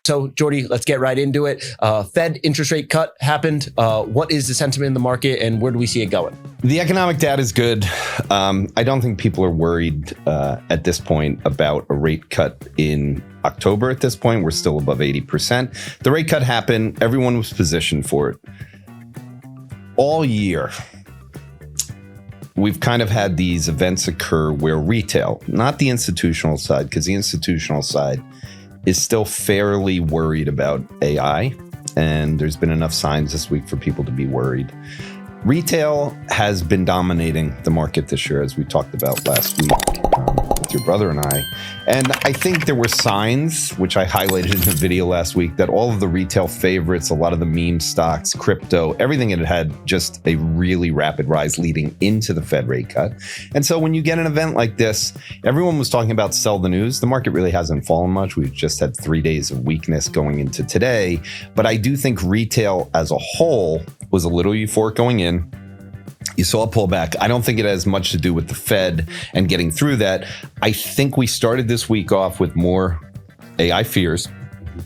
So, Jordi, let's get right into it. Fed interest rate cut happened. What is the sentiment in the market and where do we see it going? The economic data is good. I don't think people are worried at this point about a rate cut in October. At this point, we're still above 80%. The rate cut happened. Everyone was positioned for it. All year, we've kind of had these events occur where retail, not the institutional side, because the institutional side is still fairly worried about AI. And there's been enough signs this week for people to be worried. Retail has been dominating the market this year, as we talked about last week with your brother and I. And I think there were signs, which I highlighted in the video last week, that all of the retail favorites, a lot of the meme stocks, crypto, everything had just a really rapid rise leading into the Fed rate cut. And so when you get an event like this, everyone was talking about sell the news. The market really hasn't fallen much. We've just had 3 days of weakness going into today. But I do think retail as a whole was a little euphoric going in. You saw a pullback. I don't think it has much to do with the Fed and getting through that. I think we started this week off with more AI fears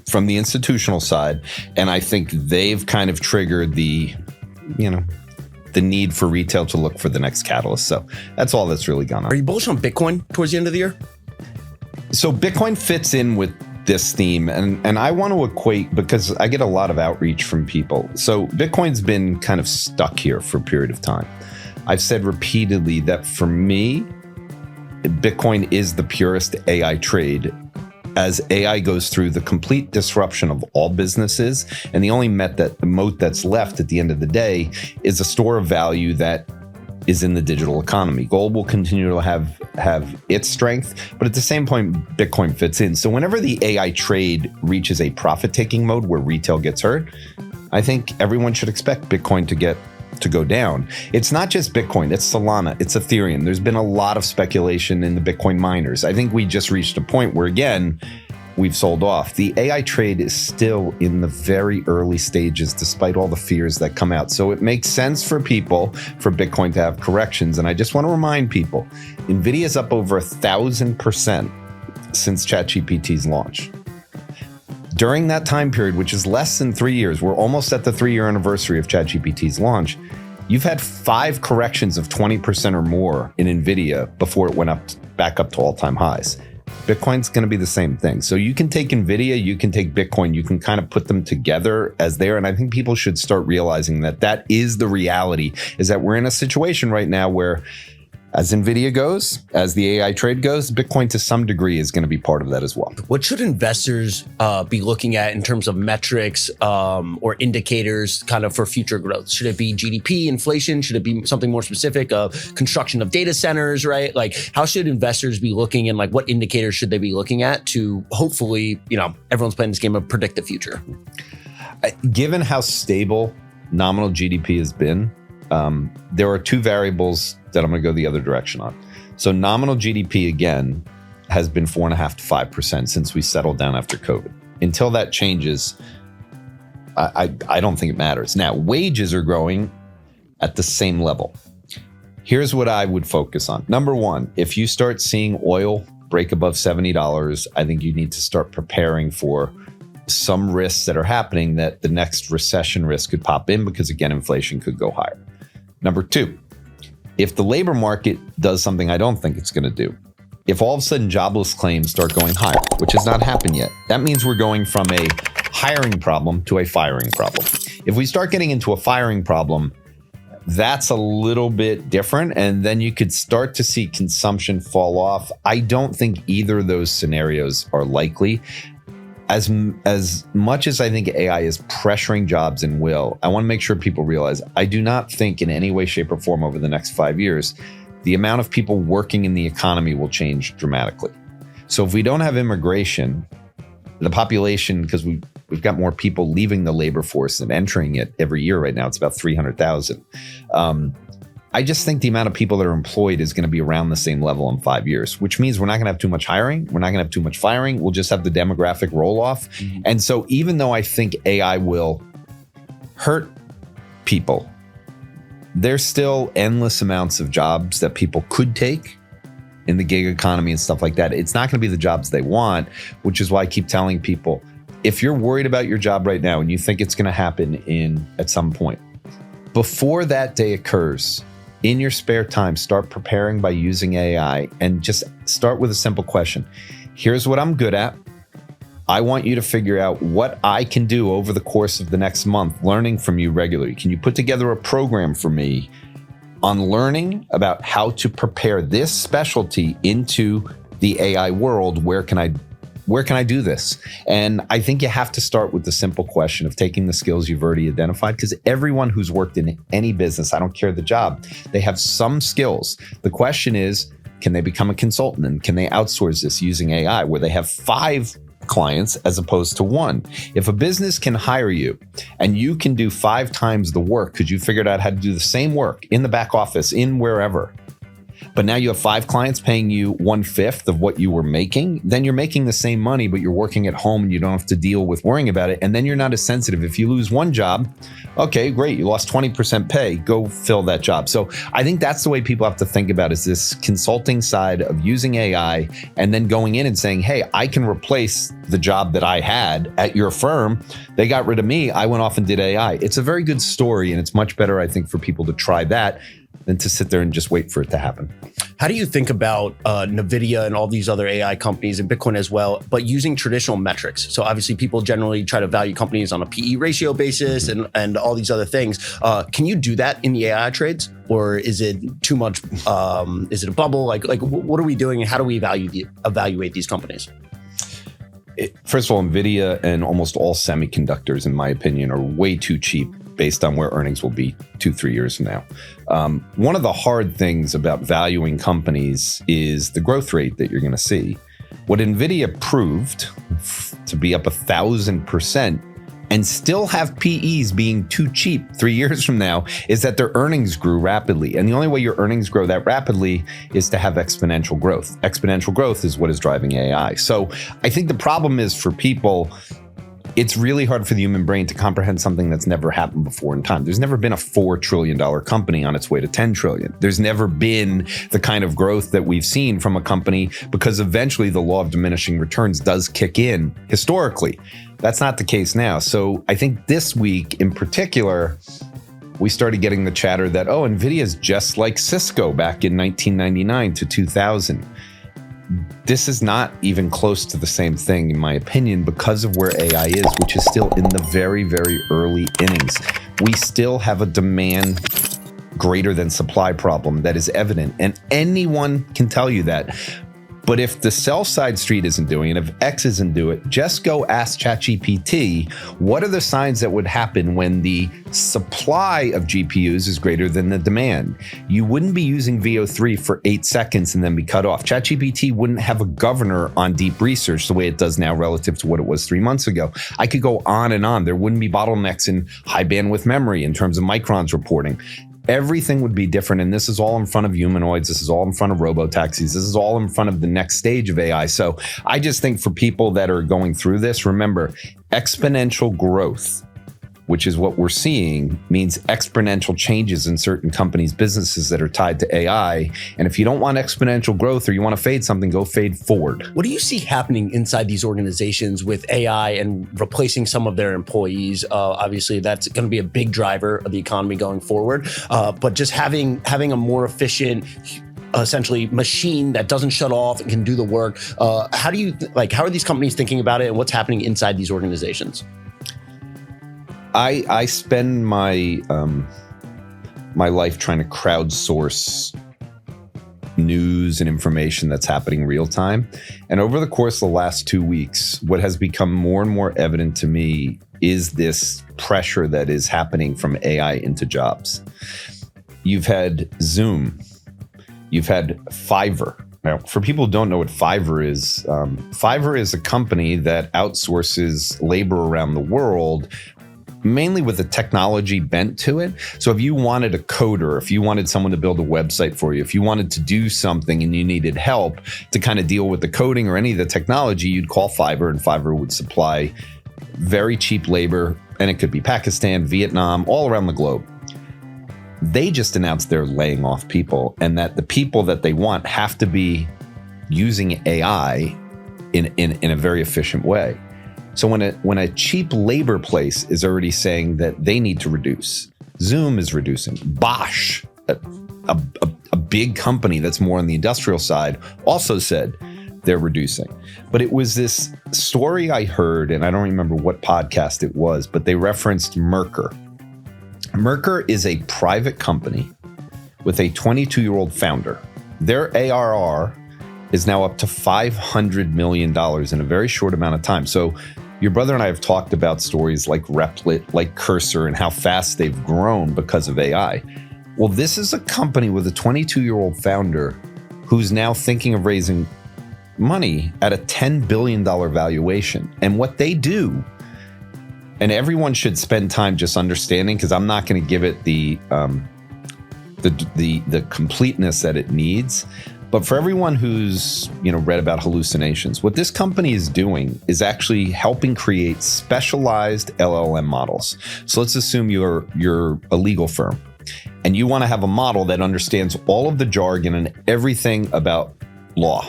from the institutional side. And I think they've kind of triggered the need for retail to look for the next catalyst. So that's all that's really gone on. Are you bullish on Bitcoin towards the end of the year? So Bitcoin fits in with this theme, and I want to equate, because I get a lot of outreach from people. So Bitcoin's been kind of stuck here for a period of time. I've said repeatedly that for me, Bitcoin is the purest AI trade, as AI goes through the complete disruption of all businesses, and the only moat that's left at the end of the day is a store of value that is in the digital economy. Gold will continue to have its strength, but at the same point, Bitcoin fits in. So whenever the AI trade reaches a profit-taking mode where retail gets hurt, I think everyone should expect Bitcoin to go down. It's not just Bitcoin, it's Solana, it's Ethereum. There's been a lot of speculation in the Bitcoin miners. I think we just reached a point where, again, we've sold off. The AI trade is still in the very early stages, despite all the fears that come out. So it makes sense for people, for Bitcoin to have corrections. And I just want to remind people, Nvidia is up over 1,000% since ChatGPT's launch. During that time period, which is less than 3 years, we're almost at the 3-year anniversary of ChatGPT's launch. You've had 5 corrections of 20% or more in Nvidia before it went back up to all-time highs. Bitcoin's going to be the same thing. So you can take Nvidia, you can take Bitcoin, you can kind of put them together as there. And I think people should start realizing that is the reality, is that we're in a situation right now where, as Nvidia goes, as the AI trade goes, Bitcoin to some degree is going to be part of that as well. What should investors be looking at in terms of metrics or indicators kind of for future growth? Should it be GDP, inflation? Should it be something more specific of construction of data centers, right? Like, how should investors be looking, and like what indicators should they be looking at to hopefully, everyone's playing this game of predict the future? Given how stable nominal GDP has been, there are 2 variables that I'm going to go the other direction on. So nominal GDP, again, has been 4.5% to 5% since we settled down after COVID. Until that changes, I don't think it matters. Now, wages are growing at the same level. Here's what I would focus on. Number one, if you start seeing oil break above $70, I think you need to start preparing for some risks that are happening, that the next recession risk could pop in, because again, inflation could go higher. Number 2, if the labor market does something I don't think it's going to do, if all of a sudden jobless claims start going higher, which has not happened yet, that means we're going from a hiring problem to a firing problem. If we start getting into a firing problem, that's a little bit different, and then you could start to see consumption fall off. I don't think either of those scenarios are likely. As much as I think AI is pressuring jobs and will, I want to make sure people realize I do not think in any way, shape, or form over the next 5 years, the amount of people working in the economy will change dramatically. So if we don't have immigration, the population, because we've got more people leaving the labor force than entering it every year right now, it's about 300,000. I just think the amount of people that are employed is going to be around the same level in 5 years, which means we're not going to have too much hiring. We're not going to have too much firing. We'll just have the demographic roll off. Mm-hmm. And so even though I think AI will hurt people, there's still endless amounts of jobs that people could take in the gig economy and stuff like that. It's not going to be the jobs they want, which is why I keep telling people, if you're worried about your job right now and you think it's going to happen at some point, before that day occurs, in your spare time, start preparing by using AI and just start with a simple question. Here's what I'm good at. I want you to figure out what I can do over the course of the next month, learning from you regularly. Can you put together a program for me on learning about how to prepare this specialty into the AI world? Where can I do this? And I think you have to start with the simple question of taking the skills you've already identified, because everyone who's worked in any business, I don't care the job, they have some skills. The question is, can they become a consultant, and can they outsource this using AI where they have 5 clients as opposed to 1? If a business can hire you and you can do 5 times the work because you figured out how to do the same work in the back office, in wherever, but now you have 5 clients paying you 1/5 of what you were making, then you're making the same money, but you're working at home and you don't have to deal with worrying about it. And then you're not as sensitive. If you lose one job, okay, great. You lost 20% pay, go fill that job. So I think that's the way people have to think about, is this consulting side of using AI and then going in and saying, hey, I can replace the job that I had at your firm. They got rid of me. I went off and did AI. It's a very good story, and it's much better, I think, for people to try that than to sit there and just wait for it to happen. How do you think about Nvidia and all these other AI companies and Bitcoin as well, but using traditional metrics? So obviously people generally try to value companies on a PE ratio basis and all these other things. Can you do that in the AI trades, or is it too much? Is it a bubble? Like what are we doing, and how do we evaluate these companies? First of all, Nvidia and almost all semiconductors, in my opinion, are way too cheap based on where earnings will be 2-3 years from now. One of the hard things about valuing companies is the growth rate that you're going to see. What Nvidia proved to be up 1,000% and still have PEs being too cheap 3 years from now is that their earnings grew rapidly. And the only way your earnings grow that rapidly is to have exponential growth. Exponential growth is what is driving AI. So I think the problem is, for people, it's really hard for the human brain to comprehend something that's never happened before in time. There's never been a $4 trillion company on its way to 10 trillion. There's never been the kind of growth that we've seen from a company, because eventually the law of diminishing returns does kick in historically. That's not the case now. So I think this week in particular, we started getting the chatter that, oh, Nvidia is just like Cisco back in 1999 to 2000. This is not even close to the same thing, in my opinion, because of where AI is, which is still in the very, very early innings. We still have a demand greater than supply problem that is evident, and anyone can tell you that. But if the sell side street isn't doing it, if X isn't doing it, just go ask ChatGPT, what are the signs that would happen when the supply of GPUs is greater than the demand? You wouldn't be using VO3 for 8 seconds and then be cut off. ChatGPT wouldn't have a governor on deep research the way it does now relative to what it was 3 months ago. I could go on and on. There wouldn't be bottlenecks in high bandwidth memory in terms of microns reporting. Everything would be different, and this is all in front of humanoids. This is all in front of robo-taxis. This is all in front of the next stage of AI. So I just think for people that are going through this, remember, exponential growth, which is what we're seeing, means exponential changes in certain companies' businesses that are tied to AI. And if you don't want exponential growth, or you want to fade something, go fade forward. What do you see happening inside these organizations with AI and replacing some of their employees? Obviously, that's going to be a big driver of the economy going forward. But just having a more efficient, essentially machine that doesn't shut off and can do the work. How are these companies thinking about it, and what's happening inside these organizations? I spend my my life trying to crowdsource news and information that's happening real time. And over the course of the last 2 weeks, what has become more and more evident to me is this pressure that is happening from AI into jobs. You've had Zoom, you've had Fiverr. Now, for people who don't know what Fiverr is a company that outsources labor around the world, mainly with a technology bent to it. So if you wanted a coder, if you wanted someone to build a website for you, if you wanted to do something and you needed help to kind of deal with the coding or any of the technology, you'd call Fiverr, and Fiverr would supply very cheap labor. And it could be Pakistan, Vietnam, all around the globe. They just announced they're laying off people, and that the people that they want have to be using AI in a very efficient way. So when a cheap labor place is already saying that they need to reduce, Zoom is reducing. Bosch, a big company that's more on the industrial side, also said they're reducing. But it was this story I heard, and I don't remember what podcast it was, but they referenced Mercer. Mercer is a private company with a 22-year-old founder. Their ARR is now up to $500 million in a very short amount of time. So your brother and I have talked about stories like Replit, like Cursor, and how fast they've grown because of AI. Well, this is a company with a 22-year-old founder who's now thinking of raising money at a $10 billion valuation. And what they do, and everyone should spend time just understanding, because I'm not going to give it the completeness that it needs. But for everyone who's read about hallucinations, what this company is doing is actually helping create specialized LLM models. So let's assume you're a legal firm and you want to have a model that understands all of the jargon and everything about law.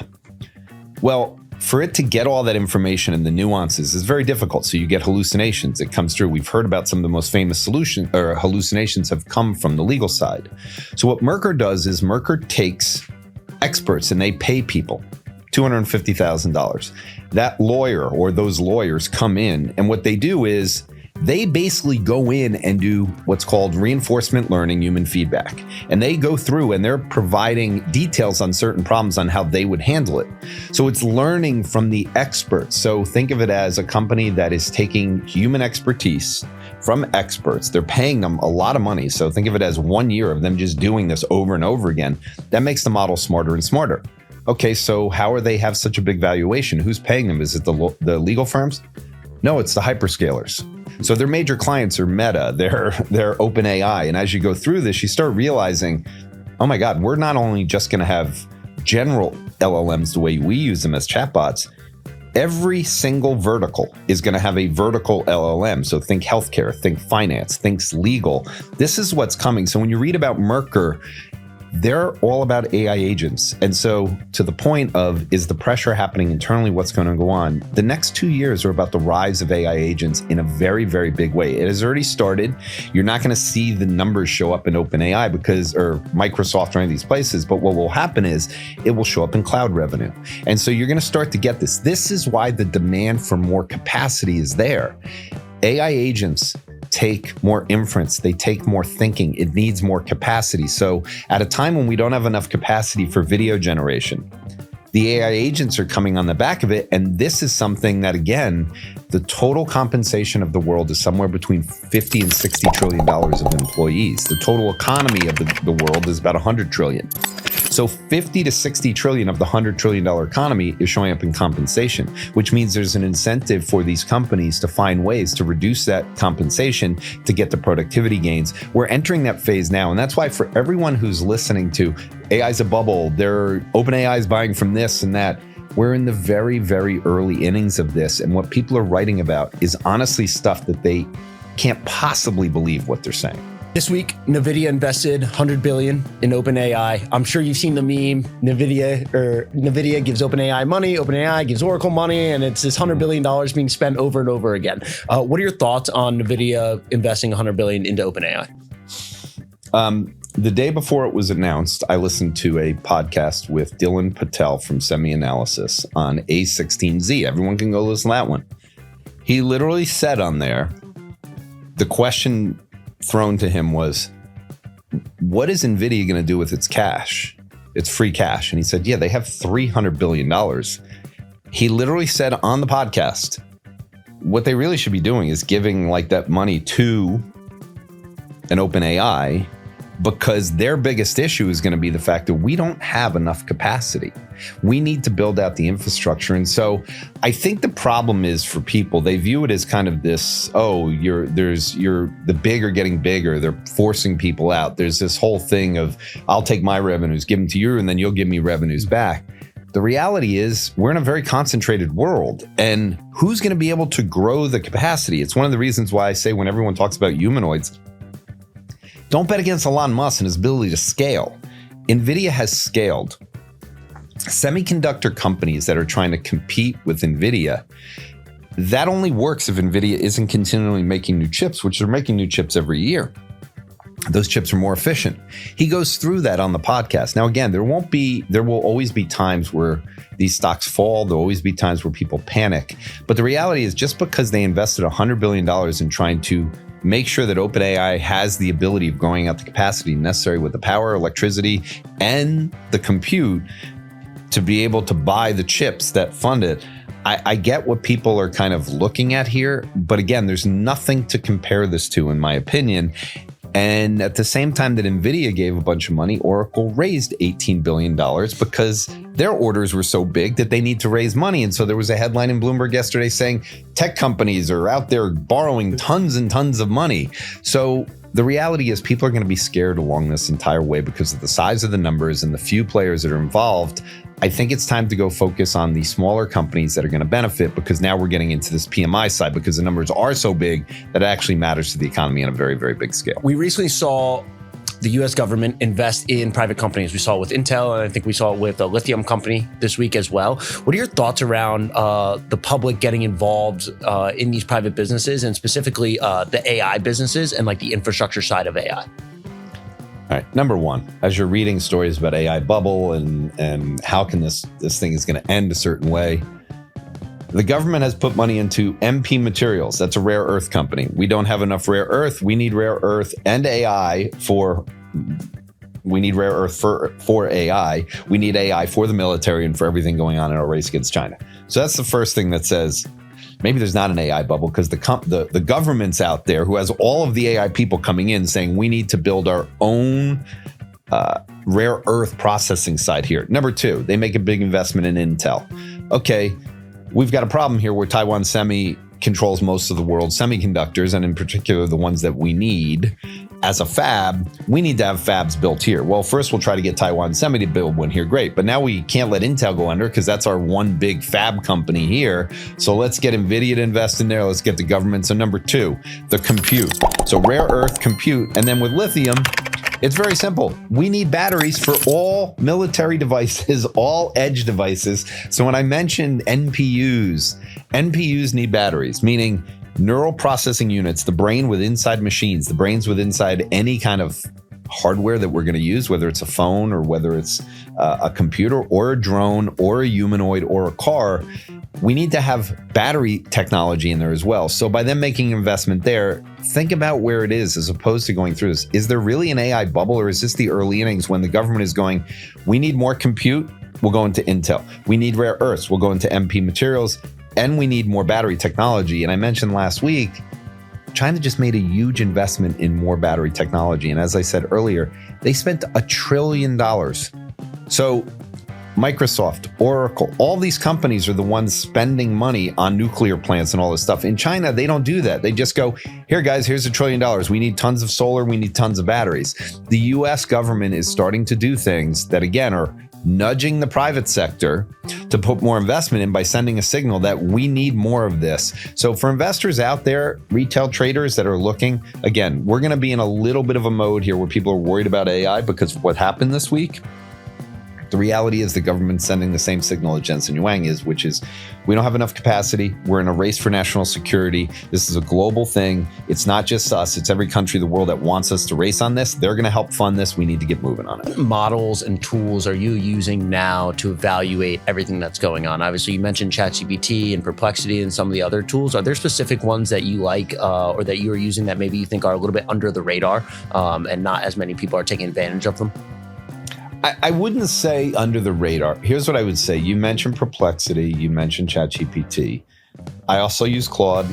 Well, for it to get all that information and the nuances is very difficult. So you get hallucinations. It comes through. We've heard about some of the most famous hallucinations have come from the legal side. So what Mercer does is Mercer takes experts and they pay people $250,000. That lawyer or those lawyers come in, and what they do is they basically go in and do what's called reinforcement learning, human feedback. And they go through and they're providing details on certain problems on how they would handle it. So it's learning from the experts. So think of it as a company that is taking human expertise from experts. They're paying them a lot of money. So think of it as 1 year of them just doing this over and over again. That makes the model smarter and smarter. Okay, so how are they have such a big valuation? Who's paying them? Is it the legal firms? No, it's the hyperscalers. So their major clients are Meta, they're OpenAI. And as you go through this, you start realizing, oh my God, we're not only just going to have general LLMs the way we use them as chatbots. Every single vertical is going to have a vertical LLM. So think healthcare, think finance, think legal. This is what's coming. So when you read about Mercer, they're all about AI agents. And so to the point of, is the pressure happening internally? What's going to go on? The next 2 years are about the rise of AI agents in a very, very big way. It has already started. You're not going to see the numbers show up in OpenAI or Microsoft or any of these places. But what will happen is it will show up in cloud revenue. And so you're going to start to get this. This is why the demand for more capacity is there. AI agents take more inference, they take more thinking, it needs more capacity. So at a time when we don't have enough capacity for video generation, the AI agents are coming on the back of it. And this is something that, again, the total compensation of the world is somewhere between $50 and $60 trillion of employees. The total economy of the world is about 100 trillion. So 50 to 60 trillion of the $100 trillion economy is showing up in compensation, which means there's an incentive for these companies to find ways to reduce that compensation to get the productivity gains. We're entering that phase now. And that's why for everyone who's listening to AI's a bubble, OpenAI is buying from this and that, we're in the very, very early innings of this. And what people are writing about is honestly stuff that they can't possibly believe what they're saying. This week, Nvidia invested $100 billion in OpenAI. I'm sure you've seen the meme. Nvidia gives OpenAI money, OpenAI gives Oracle money, and it's this $100 billion being spent over and over again. What are your thoughts on Nvidia investing $100 billion into OpenAI? The day before it was announced, I listened to a podcast with Dylan Patel from Semi Analysis on A16Z. Everyone can go listen to that one. He literally said on there, the question thrown to him was, what is Nvidia going to do with its cash? It's free cash. And he said, yeah, they have $300 billion. He literally said on the podcast, what they really should be doing is giving like that money to an OpenAI, because their biggest issue is going to be the fact that we don't have enough capacity. We need to build out the infrastructure. And so I think the problem is for people, they view it as kind of this, the big are getting bigger. They're forcing people out. There's this whole thing of, I'll take my revenues, give them to you, and then you'll give me revenues back. The reality is we're in a very concentrated world, and who's going to be able to grow the capacity? It's one of the reasons why I say when everyone talks about humanoids, don't bet against Elon Musk and his ability to scale. Nvidia has scaled. Semiconductor companies that are trying to compete with Nvidia, that only works if Nvidia isn't continually making new chips, which they're making new chips every year. Those chips are more efficient. He goes through that on the podcast. Now, again, there will always be times where these stocks fall. There'll always be times where people panic. But the reality is, just because they invested $100 billion in trying to make sure that OpenAI has the ability of growing out the capacity necessary with the power, electricity, and the compute to be able to buy the chips that fund it, I get what people are kind of looking at here. But again, there's nothing to compare this to, in my opinion. And at the same time that Nvidia gave a bunch of money, Oracle raised $18 billion because their orders were so big that they need to raise money. And so there was a headline in Bloomberg yesterday saying tech companies are out there borrowing tons and tons of money. So the reality is people are going to be scared along this entire way because of the size of the numbers and the few players that are involved. I think it's time to go focus on the smaller companies that are going to benefit, because now we're getting into this PMI side because the numbers are so big that it actually matters to the economy on a very, very big scale. We recently saw the US government invest in private companies. We saw it with Intel, and I think we saw it with a lithium company this week as well. What are your thoughts around the public getting involved in these private businesses, and specifically the AI businesses and like the infrastructure side of AI? All right. Number one, as you're reading stories about AI bubble and how can this thing is going to end a certain way, the government has put money into MP Materials. That's a rare earth company. We don't have enough rare earth. We need rare earth and AI for. We need rare earth for AI. We need AI for the military and for everything going on in our race against China. So that's the first thing that says maybe there's not an AI bubble, because the government's out there who has all of the AI people coming in saying we need to build our own rare earth processing side here. Number two, they make a big investment in Intel. Okay, we've got a problem here where Taiwan Semi controls most of the world's semiconductors, and in particular the ones that we need. As a fab, we need to have fabs built here. Well, first we'll try to get Taiwan Semi to build one here. Great. But now we can't let Intel go under because that's our one big fab company here. So let's get Nvidia to invest in there. Let's get the government. So number two, the compute. So rare earth compute. And then with lithium, it's very simple. We need batteries for all military devices, all edge devices. So when I mentioned NPUs need batteries, meaning neural processing units, the brain with inside machines, the brains with inside any kind of hardware that we're going to use, whether it's a phone or whether it's a computer or a drone or a humanoid or a car. We need to have battery technology in there as well. So by them making an investment there, think about where it is as opposed to going through this. Is there really an AI bubble, or is this the early innings when the government is going, we need more compute, we'll go into Intel. We need rare earths, we'll go into MP Materials. And we need more battery technology. And I mentioned last week, China just made a huge investment in more battery technology. And as I said earlier, they spent $1 trillion. So Microsoft, Oracle, all these companies are the ones spending money on nuclear plants and all this stuff. In China, they don't do that. They just go, here, guys, here's $1 trillion. We need tons of solar. We need tons of batteries. The US government is starting to do things that, again, are nudging the private sector to put more investment in by sending a signal that we need more of this. So for investors out there, retail traders that are looking, again, we're going to be in a little bit of a mode here where people are worried about AI because of what happened this week. The reality is the government's sending the same signal that Jensen Huang is, which is we don't have enough capacity. We're in a race for national security. This is a global thing. It's not just us. It's every country in the world that wants us to race on this. They're going to help fund this. We need to get moving on it. What models and tools are you using now to evaluate everything that's going on? Obviously, you mentioned ChatGPT and Perplexity and some of the other tools. Are there specific ones that you like or that you are using that maybe you think are a little bit under the radar and not as many people are taking advantage of them? I wouldn't say under the radar. Here's what I would say. You mentioned Perplexity. You mentioned ChatGPT. I also use Claude.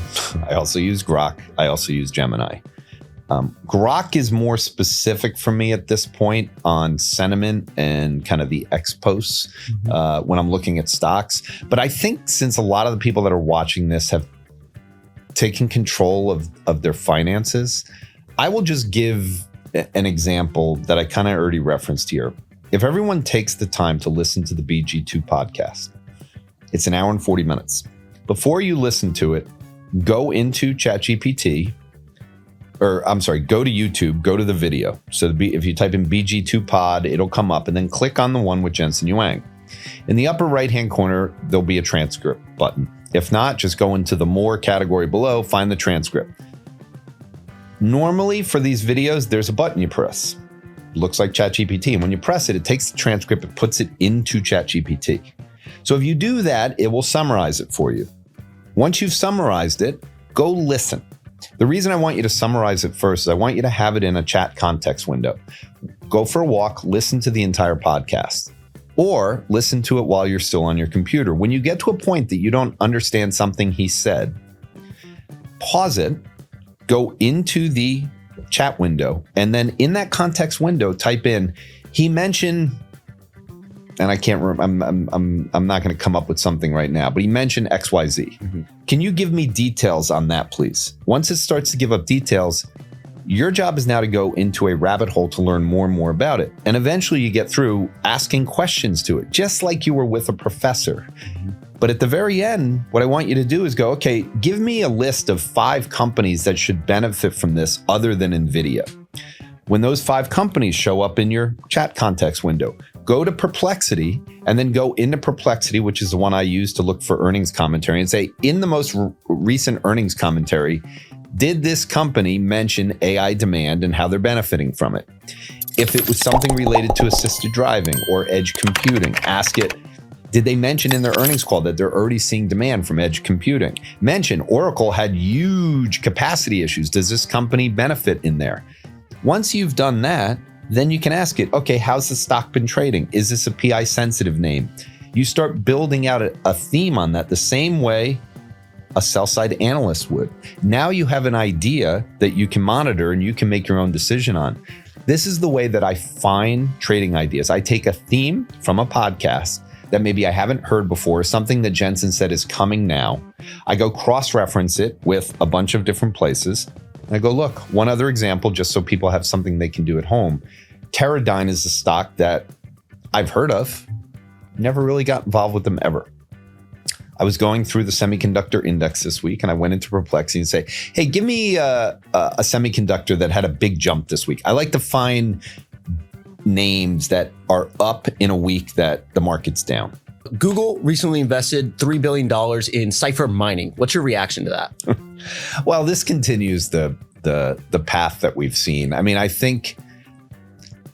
I also use Grok. I also use Gemini. Grok is more specific for me at this point on sentiment and kind of the ex-posts when I'm looking at stocks. But I think since a lot of the people that are watching this have taken control of their finances, I will just give an example that I kind of already referenced here. If everyone takes the time to listen to the BG2 podcast, it's 1 hour and 40 minutes. Before you listen to it, go into ChatGPT, go to YouTube, go to the video. So if you type in BG2 pod, it'll come up, and then click on the one with Jensen Huang. In the upper right-hand corner, there'll be a transcript button. If not, just go into the more category below, find the transcript. Normally for these videos, there's a button you press. Looks like ChatGPT. And when you press it, it takes the transcript and puts it into ChatGPT. So if you do that, it will summarize it for you. Once you've summarized it, go listen. The reason I want you to summarize it first is I want you to have it in a chat context window. Go for a walk, listen to the entire podcast, or listen to it while you're still on your computer. When you get to a point that you don't understand something he said, pause it, go into the chat window, and then in that context window, type in, he mentioned, and I can't remember, I'm not going to come up with something right now, but he mentioned XYZ. Mm-hmm. Can you give me details on that, please? Once it starts to give up details, your job is now to go into a rabbit hole to learn more and more about it. And eventually you get through asking questions to it, just like you were with a professor. Mm-hmm. But at the very end, what I want you to do is go, okay, give me a list of 5 companies that should benefit from this other than Nvidia. When those 5 companies show up in your chat context window, go to Perplexity and then go into Perplexity, which is the one I use to look for earnings commentary, and say, in the most recent earnings commentary, did this company mention AI demand and how they're benefiting from it? If it was something related to assisted driving or edge computing, ask it, did they mention in their earnings call that they're already seeing demand from edge computing? Mention Oracle had huge capacity issues. Does this company benefit in there? Once you've done that, then you can ask it, okay, how's the stock been trading? Is this a PI sensitive name? You start building out a theme on that the same way a sell-side analyst would. Now you have an idea that you can monitor and you can make your own decision on. This is the way that I find trading ideas. I take a theme from a podcast that maybe I haven't heard before, something that Jensen said is coming now. I go cross-reference it with a bunch of different places. I go, look, one other example, just so people have something they can do at home. Teradyne is a stock that I've heard of, never really got involved with them ever. I was going through the semiconductor index this week, and I went into Perplexity and say, hey, give me a semiconductor that had a big jump this week. I like to find names that are up in a week that the market's down. Google recently invested $3 billion in Cipher mining. What's your reaction to that? Well, this continues the path that we've seen. I mean, I think,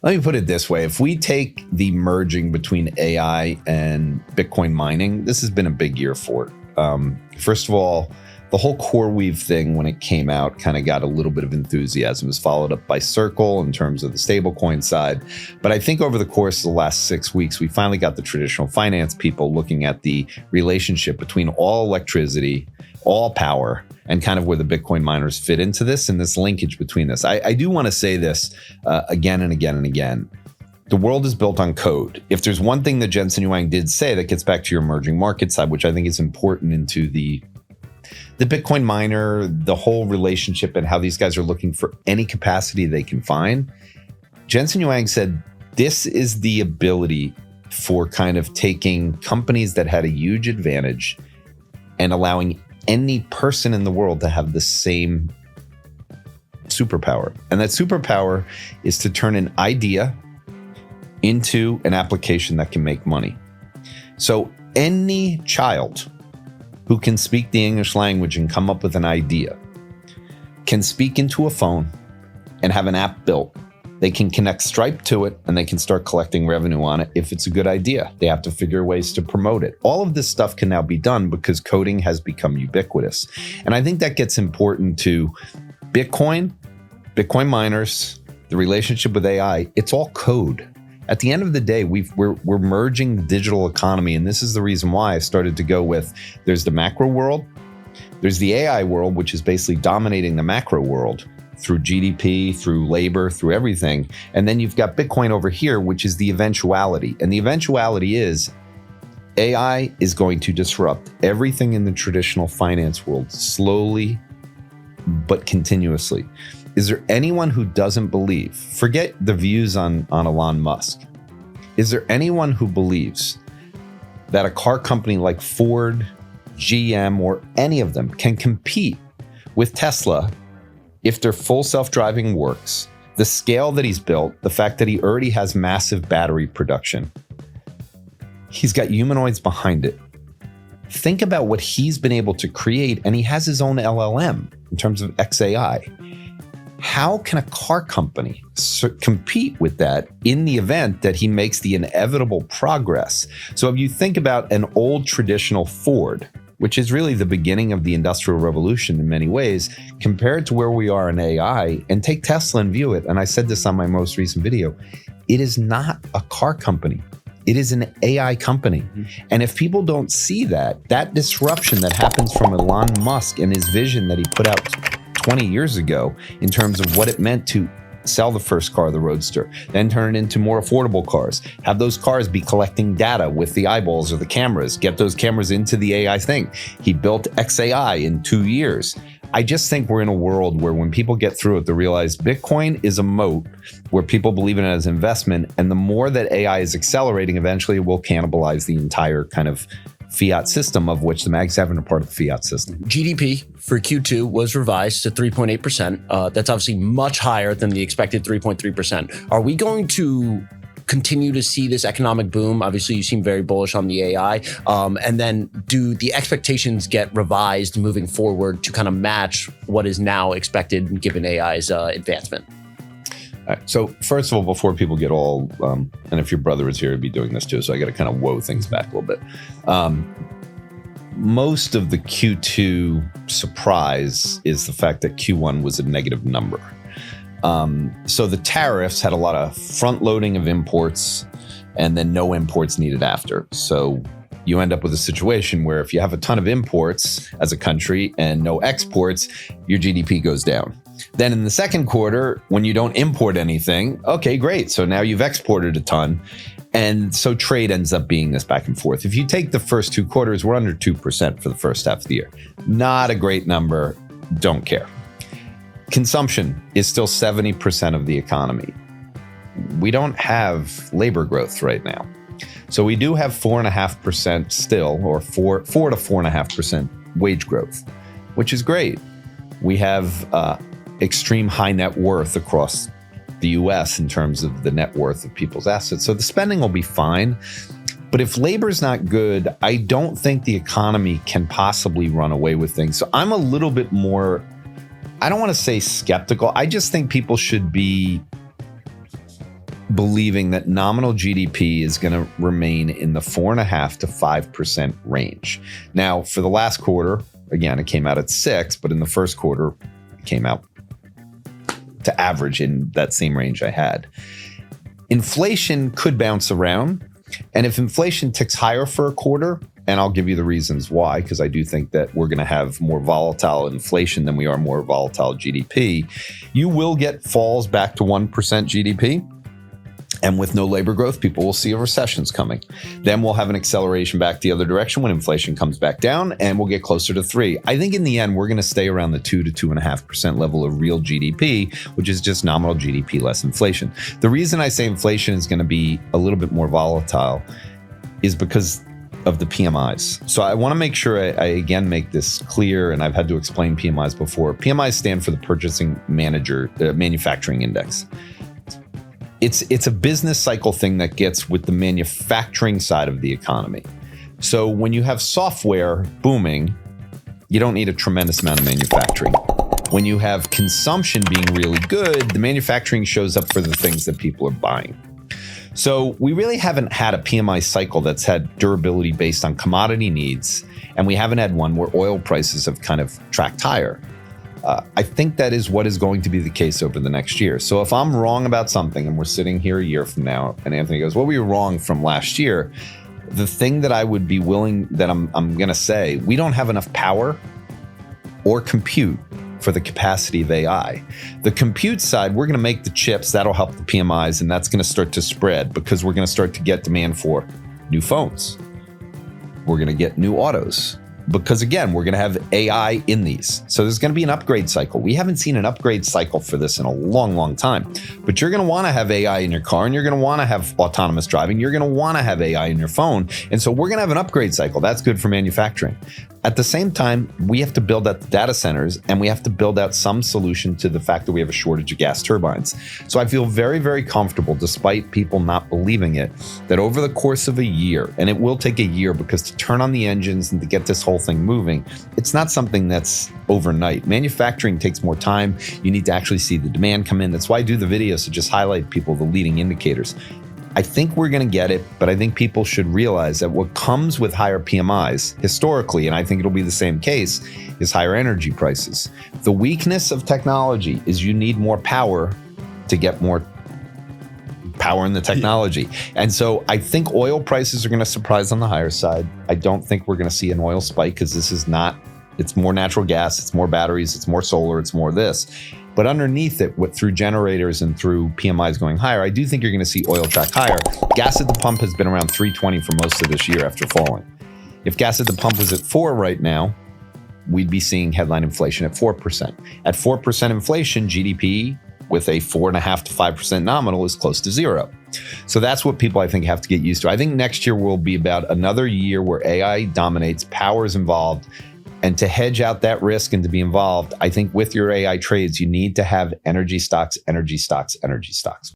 let me put it this way. If we take the merging between AI and Bitcoin mining, this has been a big year for it. First of all, the whole CoreWeave thing, when it came out, kind of got a little bit of enthusiasm. It was followed up by Circle in terms of the stablecoin side. But I think over the course of the last 6 weeks, we finally got the traditional finance people looking at the relationship between all electricity, all power, and kind of where the Bitcoin miners fit into this and this linkage between this. I do want to say this again and again and again. The world is built on code. If there's one thing that Jensen Huang did say that gets back to your emerging market side, which I think is important into the Bitcoin miner, the whole relationship and how these guys are looking for any capacity they can find. Jensen Huang said, this is the ability for kind of taking companies that had a huge advantage and allowing any person in the world to have the same superpower. And that superpower is to turn an idea into an application that can make money. So any child who can speak the English language and come up with an idea can speak into a phone and have an app built. They can connect Stripe to it and they can start collecting revenue on it if it's a good idea. They have to figure ways to promote it. All of this stuff can now be done because coding has become ubiquitous. And I think that gets important to Bitcoin miners, the relationship with AI. It's all code. At the end of the day, we're merging the digital economy, and this is the reason why I started to go with, there's the macro world, there's the AI world, which is basically dominating the macro world through GDP, through labor, through everything. And then you've got Bitcoin over here, which is the eventuality. And the eventuality is AI is going to disrupt everything in the traditional finance world slowly, but continuously. Is there anyone who doesn't believe, forget the views on Elon Musk, is there anyone who believes that a car company like Ford, GM, or any of them can compete with Tesla if their full self-driving works, the scale that he's built, the fact that he already has massive battery production, he's got humanoids behind it. Think about what he's been able to create, and he has his own LLM in terms of XAI. How can a car company compete with that in the event that he makes the inevitable progress? So if you think about an old traditional Ford, which is really the beginning of the Industrial Revolution in many ways, compared to where we are in AI, and take Tesla and view it, and I said this on my most recent video, it is not a car company. It is an AI company. And if people don't see that disruption that happens from Elon Musk and his vision that he put out 20 years ago in terms of what it meant to sell the first car, the Roadster, then turn it into more affordable cars, have those cars be collecting data with the eyeballs or the cameras, get those cameras into the AI thing. He built XAI in 2 years. I just think we're in a world where when people get through it, they realize Bitcoin is a moat where people believe in it as investment. And the more that AI is accelerating, eventually it will cannibalize the entire kind of fiat system, of which the mags haven't a part of the fiat system. GDP for Q2 was revised to 3.8%. That's obviously much higher than the expected 3.3%. Are we going to continue to see this economic boom? Obviously, you seem very bullish on the AI. And then do the expectations get revised moving forward to kind of match what is now expected given AI's advancement? All right, so first of all, before people get all, and if your brother is here, he'd be doing this too, so I got to kind of woe things back a little bit. Most of the Q2 surprise is the fact that Q1 was a negative number. So the tariffs had a lot of front loading of imports and then no imports needed after. So you end up with a situation where if you have a ton of imports as a country and no exports, your GDP goes down. Then in the second quarter, when you don't import anything, okay, great. So now you've exported a ton. And so trade ends up being this back and forth. If you take the first 2 quarters, we're under 2% for the first half of the year. Not a great number. Don't care. Consumption is still 70% of the economy. We don't have labor growth right now. So we do have 4.5% still, or 4 to 4.5% wage growth, which is great. We have extreme high net worth across the US in terms of the net worth of people's assets. So the spending will be fine. But if labor's not good, I don't think the economy can possibly run away with things. So I'm a little bit more, I don't want to say skeptical. I just think people should be believing that nominal GDP is going to remain in the 4.5% to 5% range. Now, for the last quarter, again, it came out at 6, but in the first quarter, it came out to average in that same range I had. Inflation could bounce around. And if inflation ticks higher for a quarter, and I'll give you the reasons why, because I do think that we're going to have more volatile inflation than we are more volatile GDP, you will get falls back to 1% GDP. And with no labor growth, people will see a recession's coming. Then we'll have an acceleration back the other direction when inflation comes back down, and we'll get closer to 3. I think in the end, we're going to stay around the 2 to 2.5% level of real GDP, which is just nominal GDP less inflation. The reason I say inflation is going to be a little bit more volatile is because of the PMIs. So I want to make sure I again make this clear, and I've had to explain PMIs before. PMIs stand for the Purchasing Manufacturing Index. It's a business cycle thing that gets with the manufacturing side of the economy. So when you have software booming, you don't need a tremendous amount of manufacturing. When you have consumption being really good, the manufacturing shows up for the things that people are buying. So we really haven't had a PMI cycle that's had durability based on commodity needs, and we haven't had one where oil prices have kind of tracked higher. I think that is what is going to be the case over the next year. So if I'm wrong about something and we're sitting here a year from now and Anthony goes, well, we were wrong from last year, the thing that I would be willing, that I'm going to say, we don't have enough power or compute for the capacity of AI. The compute side, we're going to make the chips, that'll help the PMIs, and that's going to start to spread because we're going to start to get demand for new phones. We're going to get new autos. Because again, we're going to have AI in these. So there's going to be an upgrade cycle. We haven't seen an upgrade cycle for this in a long, long time. But you're going to want to have AI in your car, and you're going to want to have autonomous driving. You're going to want to have AI in your phone. And so we're going to have an upgrade cycle. That's good for manufacturing. At the same time, we have to build out the data centers, and we have to build out some solution to the fact that we have a shortage of gas turbines. So I feel very, very comfortable, despite people not believing it, that over the course of a year, and it will take a year because to turn on the engines and to get this whole thing moving, it's not something that's overnight. Manufacturing takes more time. You need to actually see the demand come in. That's why I do the videos, to just highlight people the leading indicators. I think we're going to get it, but I think people should realize that what comes with higher PMIs historically, and I think it'll be the same case, is higher energy prices. The weakness of technology is you need more power to get more power in the technology. And so I think oil prices are going to surprise on the higher side. I don't think we're going to see an oil spike, because this is not, it's more natural gas, it's more batteries, it's more solar, it's more this. But underneath it, through generators and through PMIs going higher, I do think you're going to see oil track higher. Gas at the pump has been around 320 for most of this year after falling. If gas at the pump was at 4 right now, we'd be seeing headline inflation at 4%. At 4% inflation, GDP with a 4.5% to 5% nominal is close to zero. So that's what people, I think, have to get used to. I think next year will be about another year where AI dominates, power is involved. And to hedge out that risk and to be involved, I think with your AI trades, you need to have energy stocks, energy stocks, energy stocks.